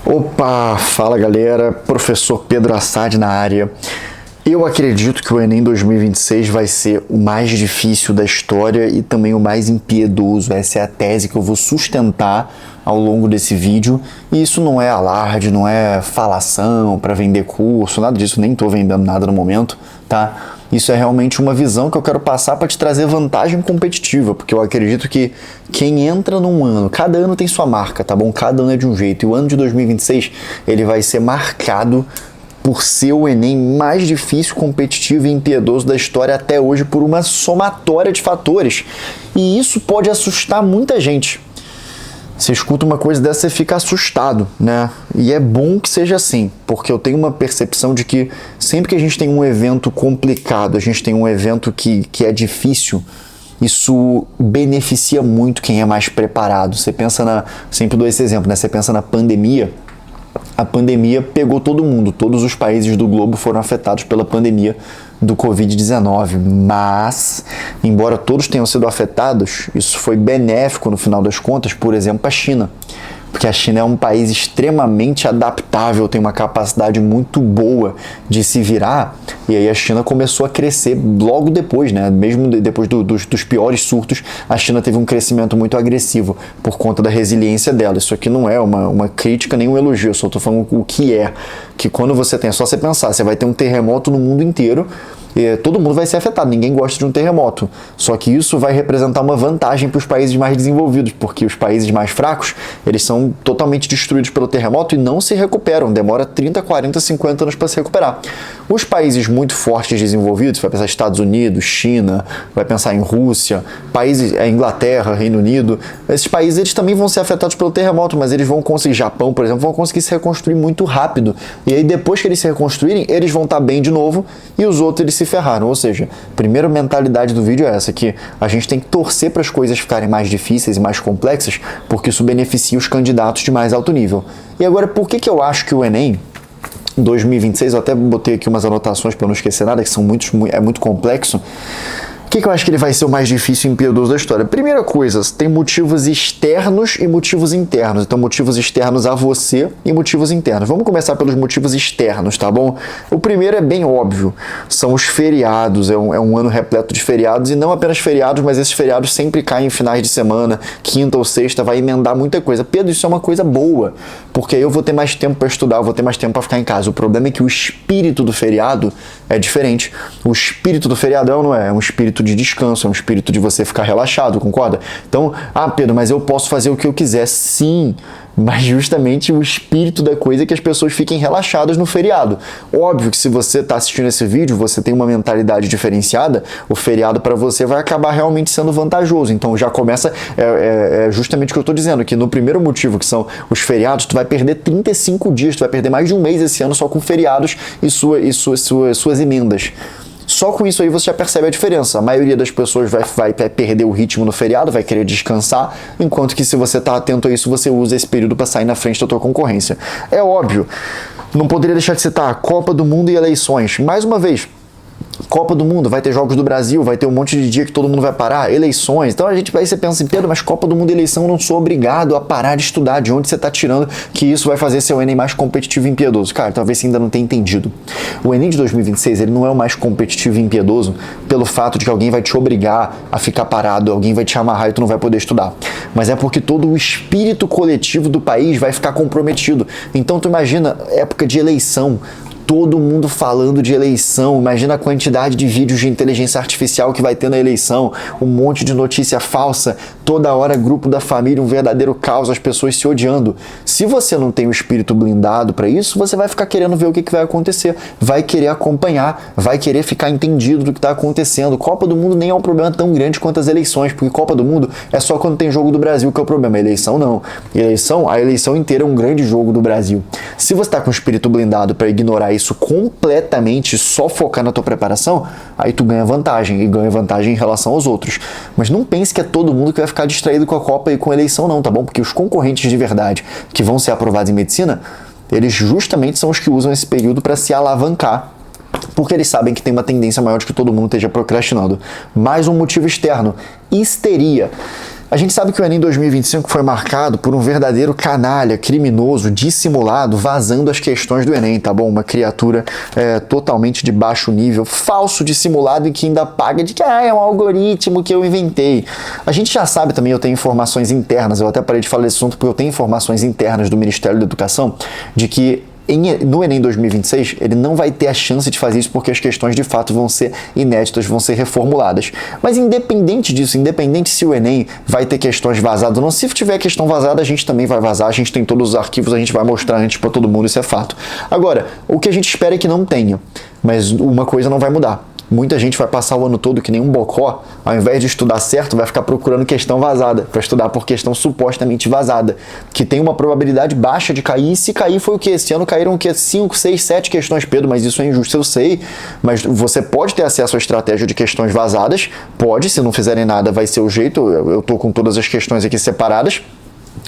Opa, fala galera, professor Pedro Assad na área. Eu acredito que o Enem 2026 vai ser o mais difícil da história e também o mais impiedoso. Essa é a tese que eu vou sustentar ao longo desse vídeo. E isso não é alarde, não é falação para vender curso, nada disso, nem estou vendendo nada no momento, tá? Isso é realmente uma visão que eu quero passar para te trazer vantagem competitiva, porque eu acredito que quem entra num ano, cada ano tem sua marca, tá bom? Cada ano é de um jeito, e o ano de 2026 ele vai ser marcado por ser o Enem mais difícil, competitivo e impiedoso da história até hoje por uma somatória de fatores. E isso pode assustar muita gente. Você escuta uma coisa dessa e fica assustado, né? E é bom que seja assim, porque eu tenho uma percepção de que sempre que a gente tem um evento complicado, a gente tem um evento que é difícil, isso beneficia muito quem é mais preparado. Você pensa sempre dou esse exemplo, né? Você pensa na pandemia. A pandemia pegou todo mundo, todos os países do globo foram afetados pela pandemia do Covid-19, mas, embora todos tenham sido afetados, isso foi benéfico no final das contas, por exemplo, para a China, porque a China é um país extremamente adaptável, tem uma capacidade muito boa de se virar, e aí a China começou a crescer logo depois, né? Mesmo depois dos piores surtos, a China teve um crescimento muito agressivo por conta da resiliência dela. Isso aqui não é uma crítica nem um elogio, eu só estou falando o que é, que quando você tem, é só você pensar, você vai ter um terremoto no mundo inteiro, todo mundo vai ser afetado, ninguém gosta de um terremoto, só que isso vai representar uma vantagem para os países mais desenvolvidos, porque os países mais fracos, eles são totalmente destruídos pelo terremoto e não se recuperam, demora 30, 40, 50 anos para se recuperar. Os países muito fortes desenvolvidos, vai pensar Estados Unidos, China, vai pensar em Rússia, países, Inglaterra, Reino Unido, esses países eles também vão ser afetados pelo terremoto, mas eles vão conseguir, Japão, por exemplo, vão conseguir se reconstruir muito rápido, e aí depois que eles se reconstruírem, eles vão estar bem de novo, e os outros eles se ferraram. Ou seja, a primeira mentalidade do vídeo é essa, que a gente tem que torcer para as coisas ficarem mais difíceis e mais complexas, porque isso beneficia os candidatos de mais alto nível. E agora, por que eu acho que o Enem 2026, eu até botei aqui umas anotações para não esquecer nada, que é muito complexo. Por que eu acho que ele vai ser o mais difícil e impiedoso da história? Primeira coisa, tem motivos externos e motivos internos. Então, motivos externos a você e motivos internos. Vamos começar pelos motivos externos, tá bom? O primeiro é bem óbvio, são os feriados. É um ano repleto de feriados, e não apenas feriados, mas esses feriados sempre caem em finais de semana, quinta ou sexta, vai emendar muita coisa. Pedro, isso é uma coisa boa, porque aí eu vou ter mais tempo para estudar, eu vou ter mais tempo para ficar em casa. O problema é que o espírito do feriado é diferente. O espírito do feriado não é um espírito de descanso, é um espírito de você ficar relaxado, concorda? Então, Pedro, mas eu posso fazer o que eu quiser. Sim, mas justamente o espírito da coisa é que as pessoas fiquem relaxadas no feriado. Óbvio que se você está assistindo esse vídeo, você tem uma mentalidade diferenciada, o feriado para você vai acabar realmente sendo vantajoso. Então já começa, justamente o que eu estou dizendo, que no primeiro motivo, que são os feriados, tu vai perder 35 dias, tu vai perder mais de um mês esse ano só com feriados e suas emendas. Só com isso aí você já percebe a diferença. A maioria das pessoas vai perder o ritmo no feriado, vai querer descansar, enquanto que se você está atento a isso, você usa esse período para sair na frente da tua concorrência. É óbvio, não poderia deixar de citar a Copa do Mundo e eleições. Mais uma vez, Copa do Mundo, vai ter Jogos do Brasil, vai ter um monte de dia que todo mundo vai parar, eleições. Então você pensa assim, Pedro, mas Copa do Mundo e eleição eu não sou obrigado a parar de estudar. De onde você está tirando que isso vai fazer seu Enem mais competitivo e impiedoso? Cara, talvez você ainda não tenha entendido. O Enem de 2026, ele não é o mais competitivo e impiedoso pelo fato de que alguém vai te obrigar a ficar parado, alguém vai te amarrar e tu não vai poder estudar. Mas é porque todo o espírito coletivo do país vai ficar comprometido. Então tu imagina, época de eleição, todo mundo falando de eleição, imagina a quantidade de vídeos de inteligência artificial que vai ter na eleição, um monte de notícia falsa, toda hora grupo da família, um verdadeiro caos, as pessoas se odiando. Se você não tem o espírito blindado para isso, você vai ficar querendo ver o que vai acontecer, vai querer acompanhar, vai querer ficar entendido do que está acontecendo. Copa do Mundo nem é um problema tão grande quanto as eleições, porque Copa do Mundo é só quando tem jogo do Brasil que é o problema, a eleição não. A eleição inteira é um grande jogo do Brasil. Se você está com o espírito blindado para ignorar isso completamente, só focar na tua preparação, aí tu ganha vantagem, e ganha vantagem em relação aos outros. Mas não pense que é todo mundo que vai ficar distraído com a Copa e com a eleição não, tá bom? Porque os concorrentes de verdade que vão ser aprovados em medicina, eles justamente são os que usam esse período para se alavancar, porque eles sabem que tem uma tendência maior de que todo mundo esteja procrastinando. Mais um motivo externo, histeria. A gente sabe que o Enem 2025 foi marcado por um verdadeiro canalha, criminoso, dissimulado, vazando as questões do Enem, tá bom? Uma criatura totalmente de baixo nível, falso, dissimulado e que ainda paga de que é um algoritmo que eu inventei. A gente já sabe também, eu tenho informações internas, eu até parei de falar desse assunto porque eu tenho informações internas do Ministério da Educação de que no Enem 2026, ele não vai ter a chance de fazer isso porque as questões de fato vão ser inéditas, vão ser reformuladas. Mas independente disso, independente se o Enem vai ter questões vazadas ou não, se tiver questão vazada, a gente também vai vazar, a gente tem todos os arquivos, a gente vai mostrar antes para todo mundo, isso é fato. Agora, o que a gente espera é que não tenha, mas uma coisa não vai mudar. Muita gente vai passar o ano todo que nem um bocó, ao invés de estudar certo, vai ficar procurando questão vazada, para estudar por questão supostamente vazada, que tem uma probabilidade baixa de cair, e se cair foi o que? Esse ano caíram o que? 5, 6, 7 questões, Pedro, mas isso é injusto, eu sei, mas você pode ter acesso à estratégia de questões vazadas, pode, se não fizerem nada vai ser o jeito, eu tô com todas as questões aqui separadas,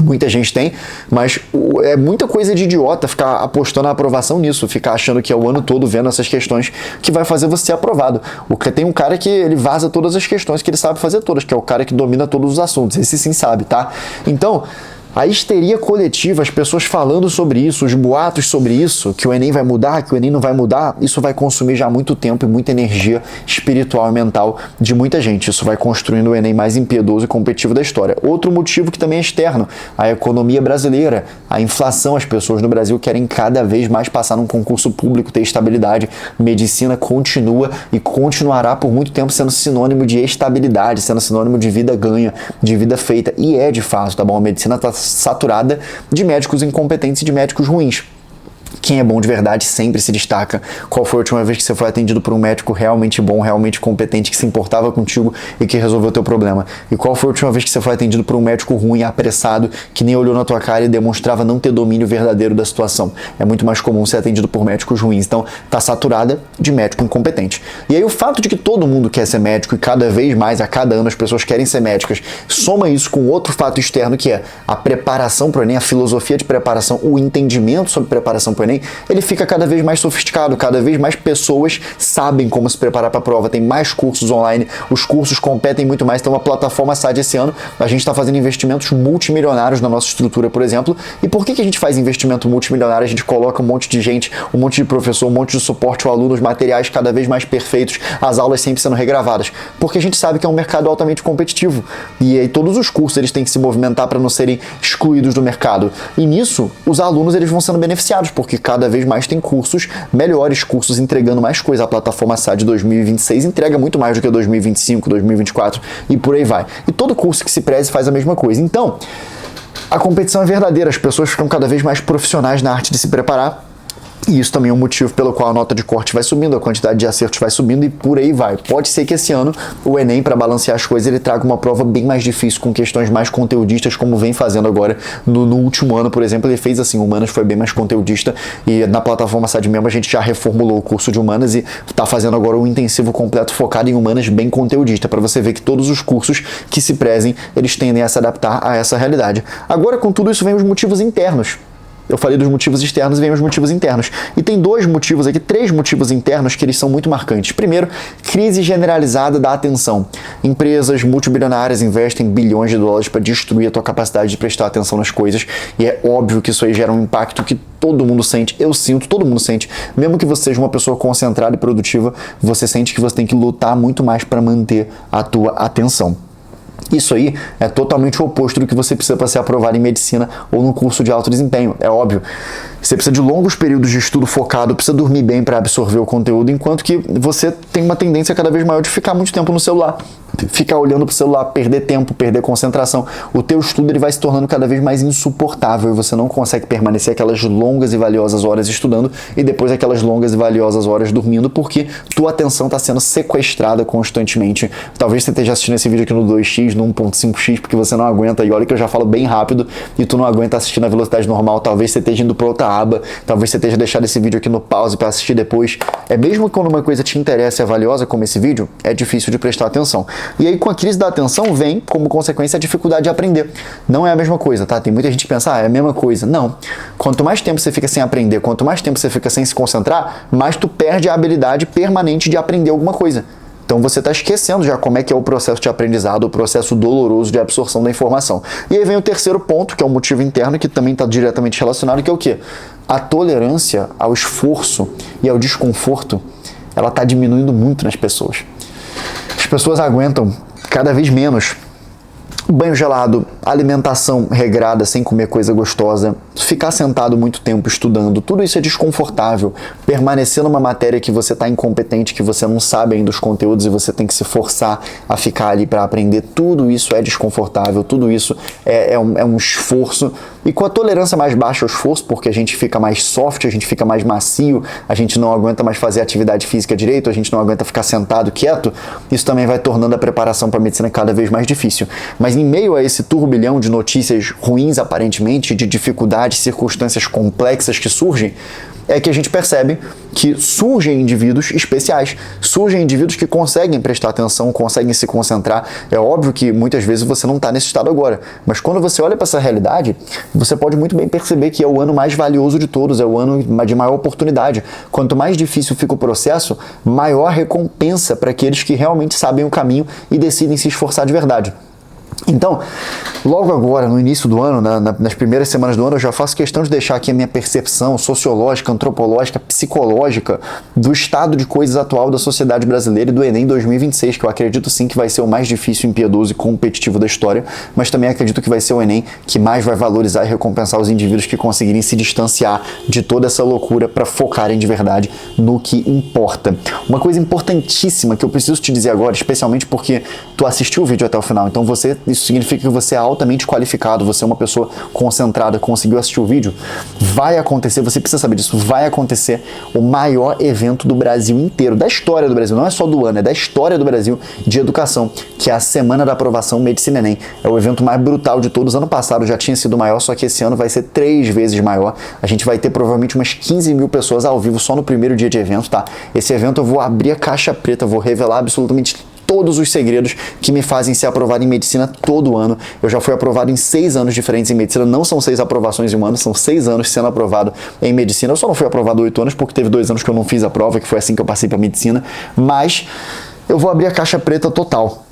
muita gente tem, mas é muita coisa de idiota ficar apostando a aprovação nisso, ficar achando que é o ano todo vendo essas questões que vai fazer você ser aprovado. Tem um cara que ele vaza todas as questões, que ele sabe fazer todas, que é o cara que domina todos os assuntos, esse sim sabe, tá? Então, a histeria coletiva, as pessoas falando sobre isso, os boatos sobre isso, que o Enem vai mudar, que o Enem não vai mudar, isso vai consumir já muito tempo e muita energia espiritual e mental de muita gente. Isso vai construindo o Enem mais impiedoso e competitivo da história. Outro motivo que também é externo, a economia brasileira, a inflação. As pessoas no Brasil querem cada vez mais passar num concurso público, ter estabilidade. Medicina continua e continuará por muito tempo sendo sinônimo de estabilidade, sendo sinônimo de vida ganha, de vida feita. E é de fato, tá bom? A medicina está saturada de médicos incompetentes e de médicos ruins. Quem é bom de verdade sempre se destaca. Qual foi a última vez que você foi atendido por um médico realmente bom, realmente competente, que se importava contigo e que resolveu o teu problema? E qual foi a última vez que você foi atendido por um médico ruim, apressado, que nem olhou na tua cara e demonstrava não ter domínio verdadeiro da situação? É muito mais comum ser atendido por médicos ruins. Então, tá saturada de médico incompetente. E aí o fato de que todo mundo quer ser médico e cada vez mais, a cada ano, as pessoas querem ser médicas, soma isso com outro fato externo que é a preparação para o Enem, a filosofia de preparação, o entendimento sobre preparação para o Enem, ele fica cada vez mais sofisticado, cada vez mais pessoas sabem como se preparar para a prova, tem mais cursos online, os cursos competem muito mais, tem uma plataforma SAD esse ano, a gente está fazendo investimentos multimilionários na nossa estrutura, por exemplo, e por que a gente faz investimento multimilionário? A gente coloca um monte de gente, um monte de professor, um monte de suporte ao aluno, os materiais cada vez mais perfeitos, as aulas sempre sendo regravadas, porque a gente sabe que é um mercado altamente competitivo, e aí todos os cursos eles têm que se movimentar para não serem excluídos do mercado, e nisso os alunos eles vão sendo beneficiados, porque cada vez mais tem cursos melhores, cursos entregando mais coisa. A plataforma SAD 2026 entrega muito mais do que 2025, 2024 e por aí vai. E todo curso que se preze faz a mesma coisa. Então, a competição é verdadeira, as pessoas ficam cada vez mais profissionais na arte de se preparar. E isso também é um motivo pelo qual a nota de corte vai subindo, a quantidade de acertos vai subindo e por aí vai. Pode ser que esse ano o Enem, para balancear as coisas, ele traga uma prova bem mais difícil, com questões mais conteudistas, como vem fazendo agora no último ano, por exemplo. Ele fez assim, Humanas foi bem mais conteudista e na plataforma SAD mesmo a gente já reformulou o curso de Humanas e está fazendo agora um intensivo completo focado em Humanas bem conteudista, para você ver que todos os cursos que se prezem, eles tendem a se adaptar a essa realidade. Agora, com tudo isso, vem os motivos internos. Eu falei dos motivos externos e vem os motivos internos. E tem dois motivos aqui, três motivos internos que eles são muito marcantes. Primeiro, crise generalizada da atenção. Empresas multibilionárias investem bilhões de dólares para destruir a tua capacidade de prestar atenção nas coisas. E é óbvio que isso aí gera um impacto que todo mundo sente, eu sinto, todo mundo sente. Mesmo que você seja uma pessoa concentrada e produtiva, você sente que você tem que lutar muito mais para manter a tua atenção. Isso aí é totalmente o oposto do que você precisa para ser aprovado em medicina ou num curso de alto desempenho, é óbvio. Você precisa de longos períodos de estudo focado, precisa dormir bem para absorver o conteúdo, enquanto que você tem uma tendência cada vez maior de ficar muito tempo no celular. Ficar olhando para o celular, perder tempo, perder concentração. O teu estudo ele vai se tornando cada vez mais insuportável e você não consegue permanecer aquelas longas e valiosas horas estudando e depois aquelas longas e valiosas horas dormindo, porque tua atenção está sendo sequestrada constantemente. Talvez você esteja assistindo esse vídeo aqui no 2x, no 1.5x, porque você não aguenta, e olha que eu já falo bem rápido e tu não aguenta assistir na velocidade normal. Talvez você esteja indo para outra aba, talvez você esteja deixando esse vídeo aqui no pause para assistir depois. É mesmo quando uma coisa te interessa e é valiosa como esse vídeo, é difícil de prestar atenção. E aí com a crise da atenção vem como consequência a dificuldade de aprender. Não é a mesma coisa, tá? Tem muita gente que pensa, é a mesma coisa. Não. Quanto mais tempo você fica sem aprender, quanto mais tempo você fica sem se concentrar, mais tu perde a habilidade permanente de aprender alguma coisa. Então você está esquecendo já como é que é o processo de aprendizado, o processo doloroso de absorção da informação. E aí vem o terceiro ponto, que é o motivo interno, que também está diretamente relacionado, que é o quê? A tolerância ao esforço e ao desconforto, ela está diminuindo muito nas pessoas. As pessoas aguentam cada vez menos banho gelado, alimentação regrada sem comer coisa gostosa, ficar sentado muito tempo estudando, tudo isso é desconfortável. Permanecer numa matéria que você está incompetente, que você não sabe ainda os conteúdos e você tem que se forçar a ficar ali para aprender, tudo isso é desconfortável, tudo isso é um esforço. E com a tolerância mais baixa ao esforço, porque a gente fica mais soft, a gente fica mais macio, a gente não aguenta mais fazer atividade física direito, a gente não aguenta ficar sentado, quieto, isso também vai tornando a preparação para a medicina cada vez mais difícil. Mas em meio a esse turbilhão de notícias ruins, aparentemente, de dificuldades, circunstâncias complexas que surgem, é que a gente percebe que surgem indivíduos especiais, surgem indivíduos que conseguem prestar atenção, conseguem se concentrar. É óbvio que muitas vezes você não está nesse estado agora, mas quando você olha para essa realidade, você pode muito bem perceber que é o ano mais valioso de todos, é o ano de maior oportunidade. Quanto mais difícil fica o processo, maior recompensa para aqueles que realmente sabem o caminho e decidem se esforçar de verdade. Então, logo agora, no início do ano, nas primeiras semanas do ano, eu já faço questão de deixar aqui a minha percepção sociológica, antropológica, psicológica do estado de coisas atual da sociedade brasileira e do Enem 2026, que eu acredito sim que vai ser o mais difícil, impiedoso e competitivo da história, mas também acredito que vai ser o Enem que mais vai valorizar e recompensar os indivíduos que conseguirem se distanciar de toda essa loucura para focarem de verdade no que importa. Uma coisa importantíssima que eu preciso te dizer agora, especialmente porque tu assistiu o vídeo até o final, então isso significa que você é altamente qualificado, você é uma pessoa concentrada, conseguiu assistir o vídeo, vai acontecer, você precisa saber disso, vai acontecer o maior evento do Brasil inteiro, da história do Brasil, não é só do ano, é da história do Brasil de educação, que é a Semana da Aprovação Medicina Enem. É o evento mais brutal de todos. Ano passado já tinha sido maior, só que esse ano vai ser 3 vezes maior. A gente vai ter provavelmente umas 15 mil pessoas ao vivo só no primeiro dia de evento, tá? Esse evento eu vou abrir a caixa preta, vou revelar absolutamente todos os segredos que me fazem ser aprovado em medicina todo ano. Eu já fui aprovado em 6 anos diferentes em medicina, não são 6 aprovações em um ano, são 6 anos sendo aprovado em medicina. Eu só não fui aprovado 8 anos porque teve 2 anos que eu não fiz a prova, que foi assim que eu passei para medicina, mas eu vou abrir a caixa preta total.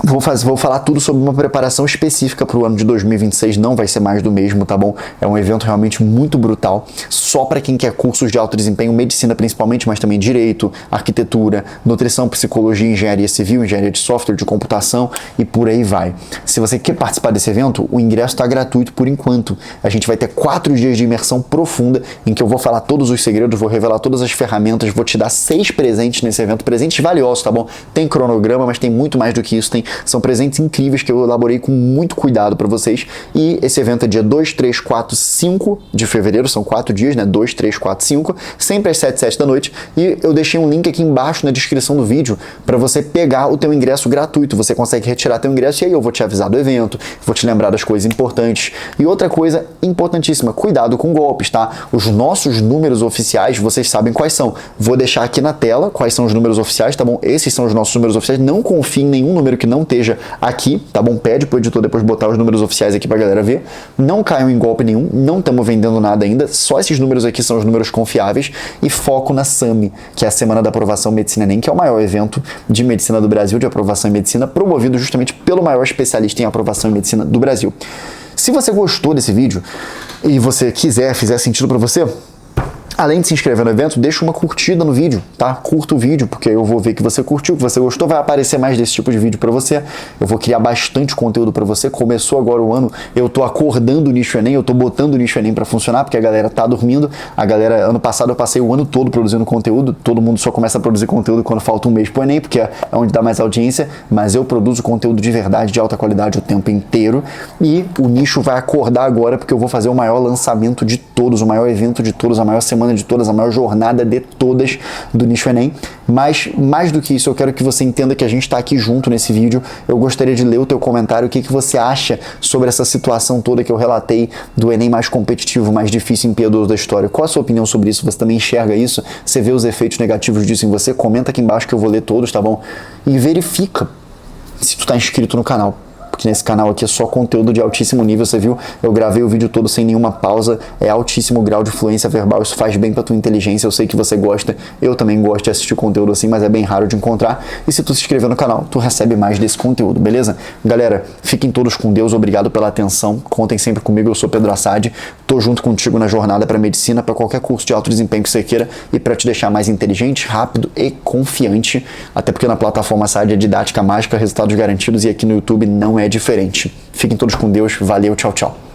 Vou falar tudo sobre uma preparação específica para o ano de 2026, não vai ser mais do mesmo, tá bom? É um evento realmente muito brutal, só para quem quer cursos de alto desempenho, medicina principalmente, mas também direito, arquitetura, nutrição, psicologia, engenharia civil, engenharia de software, de computação e por aí vai. Se você quer participar desse evento, o ingresso está gratuito por enquanto. A gente vai ter 4 dias de imersão profunda, em que eu vou falar todos os segredos, vou revelar todas as ferramentas, vou te dar 6 presentes nesse evento, presentes valiosos, tá bom? Tem cronograma, mas tem muito mais do que isso, são presentes incríveis que eu elaborei com muito cuidado para vocês. E esse evento é dia 2, 3, 4, 5 de fevereiro, são 4 dias, né? 2, 3, 4, 5, sempre às 7, 7 da noite. E eu deixei um link aqui embaixo na descrição do vídeo para você pegar o teu ingresso gratuito. Você consegue retirar teu ingresso e aí eu vou te avisar do evento, vou te lembrar das coisas importantes. E outra coisa importantíssima, cuidado com golpes, tá? Os nossos números oficiais, vocês sabem quais são. Vou deixar aqui na tela quais são os números oficiais, tá bom? Esses são os nossos números oficiais. Não confie em nenhum número que não esteja aqui, tá bom? Pede pro editor depois botar os números oficiais aqui pra galera ver. Não caiam em golpe nenhum, não estamos vendendo nada ainda, só esses números aqui são os números confiáveis e foco na SAMI, que é a Semana da Aprovação Medicina Enem, que é o maior evento de medicina do Brasil, de aprovação em medicina, promovido justamente pelo maior especialista em aprovação em medicina do Brasil. Se você gostou desse vídeo e você fizer sentido pra você, além de se inscrever no evento, deixa uma curtida no vídeo, tá? Curta o vídeo, porque eu vou ver que você curtiu, que você gostou, vai aparecer mais desse tipo de vídeo pra você. Eu vou criar bastante conteúdo pra você. Começou agora o ano, eu tô acordando o Nicho Enem, eu tô botando o Nicho Enem pra funcionar, porque a galera tá dormindo. A galera, ano passado eu passei o ano todo produzindo conteúdo, todo mundo só começa a produzir conteúdo quando falta um mês pro Enem, porque é onde dá mais audiência, mas eu produzo conteúdo de verdade, de alta qualidade o tempo inteiro, e o Nicho vai acordar agora, porque eu vou fazer o maior lançamento de todos, o maior evento de todos, a maior semana de todas, a maior jornada de todas do Nicho Enem. Mas, mais do que isso, eu quero que você entenda que a gente está aqui junto nesse vídeo. Eu gostaria de ler o teu comentário, o que você acha sobre essa situação toda que eu relatei do Enem mais competitivo, mais difícil e impiedoso da história. Qual a sua opinião sobre isso? Você também enxerga isso? Você vê os efeitos negativos disso em você? Comenta aqui embaixo que eu vou ler todos, tá bom? E verifica se tu tá inscrito no canal. porque nesse canal aqui é só conteúdo de altíssimo nível, você viu? Eu gravei o vídeo todo sem nenhuma pausa, é altíssimo grau de fluência verbal, isso faz bem pra tua inteligência, eu sei que você gosta, eu também gosto de assistir conteúdo assim, mas é bem raro de encontrar, e se tu se inscrever no canal, tu recebe mais desse conteúdo, beleza? Galera, fiquem todos com Deus, obrigado pela atenção, contem sempre comigo, eu sou Pedro Assad, tô junto contigo na jornada para medicina, para qualquer curso de alto desempenho que você queira e para te deixar mais inteligente, rápido e confiante, até porque na plataforma Assad é didática mágica, resultados garantidos e aqui no YouTube não é diferente. Fiquem todos com Deus, valeu, tchau, tchau.